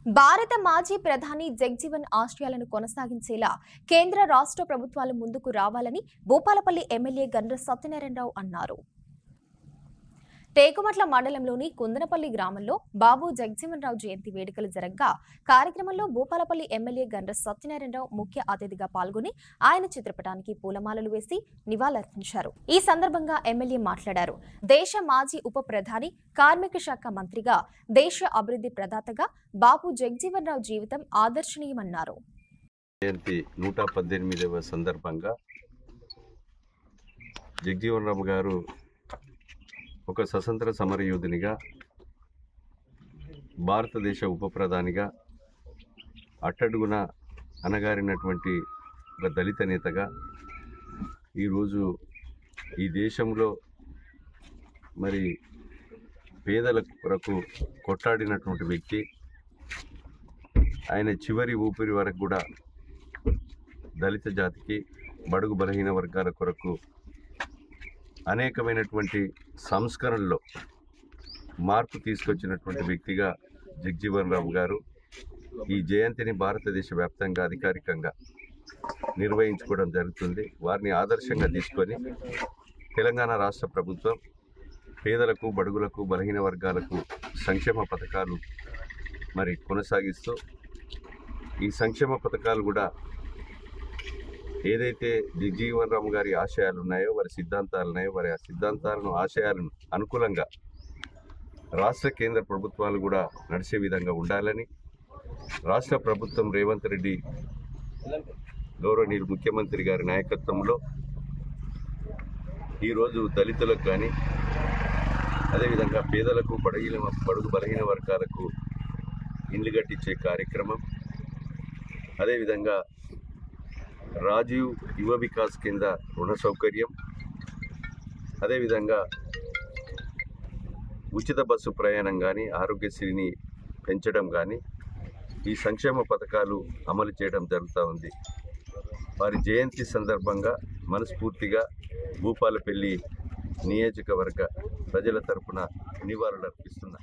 భారత మాజీ ప్రధాని జగ్జీవన్ ఆశయాలను కొనసాగించేలా కేంద్ర రాష్ట్ర ప్రభుత్వాలు ముందుకు రావాలని భూపాలపల్లి ఎమ్మెల్యే గండ్ర సత్యనారాయణరావు అన్నారు. టేకుమట్ల మండలంలోని కుందనపల్లి గ్రామంలో బాబు జగ్జీవన్ రావు జయంతి వేడుకలు జరగగా కార్యక్రమంలో భూపాలపల్లి ఎమ్మెల్యే గండ్ర సత్యనారాయణరావు ముఖ్య అతిథిగా పాల్గొని ఆయన చిత్రపటానికి పూలమాలలు వేసి నివాళులర్పించారు. ఈ సందర్భంగా ఎమ్మెల్యే మాట్లాడారు. దేశ మాజీ ఉప ప్రధాని, కార్మిక శాఖ మంత్రిగా, దేశ అభివృద్ధి ప్రదాతగా బాబు జగ్జీవన్ రావు జీవితం ఆదర్శనీయమన్నారు. జయంతి 118వ సందర్భంగా జగ్జీవన్ రావు గారు ఒక స్వతంత్ర సమరయోధునిగా, భారతదేశ ఉప ప్రధానిగా, అట్టడుగున అనగారినటువంటి ఒక దళిత నేతగా ఈరోజు ఈ దేశంలో మరి పేదల కొరకు కొట్లాడినటువంటి వ్యక్తి. ఆయన చివరి ఊపిరి వరకు కూడా దళిత జాతికి, బడుగు బలహీన వర్గాల కొరకు అనేకమైనటువంటి సంస్కరణల్లో మార్పు తీసుకొచ్చినటువంటి వ్యక్తిగా జగ్జీవన్ రావు గారు ఈ జయంతిని భారతదేశ వ్యాప్తంగా అధికారికంగా నిర్వహించుకోవడం జరుగుతుంది. వారిని ఆదర్శంగా తీసుకొని తెలంగాణ రాష్ట్ర ప్రభుత్వం పేదలకు, బడుగులకు, బలహీన వర్గాలకు సంక్షేమ పథకాలు మరి కొనసాగిస్తూ, ఈ సంక్షేమ పథకాలు కూడా ఏదైతే జగ్జీవన్ రావు గారి ఆశయాలు ఉన్నాయో, వారి సిద్ధాంతాలు ఉన్నాయో, వారి ఆ సిద్ధాంతాలను, ఆశయాలను అనుకూలంగా రాష్ట్ర కేంద్ర ప్రభుత్వాలు కూడా నడిచే విధంగా ఉండాలని రాష్ట్ర ప్రభుత్వం రేవంత్ రెడ్డి గౌరవనీయులు ముఖ్యమంత్రి గారి నాయకత్వంలో ఈరోజు దళితులకు కానీ, అదేవిధంగా పేదలకు, బడుగు బలహీన వర్గాలకు ఇండ్లు కట్టించే కార్యక్రమం, అదేవిధంగా రాజీవ్ యువ వికాస్ కింద రుణ సౌకర్యం, అదేవిధంగా ఉచిత బస్సు ప్రయాణం కానీ, ఆరోగ్యశ్రీని పెంచడం కానీ, ఈ సంక్షేమ పథకాలు అమలు చేయడం జరుగుతూ ఉంది. వారి జయంతి సందర్భంగా మనస్ఫూర్తిగా భూపాలపల్లి నియోజకవర్గ ప్రజల తరపున నివాళులు అర్పిస్తున్నా.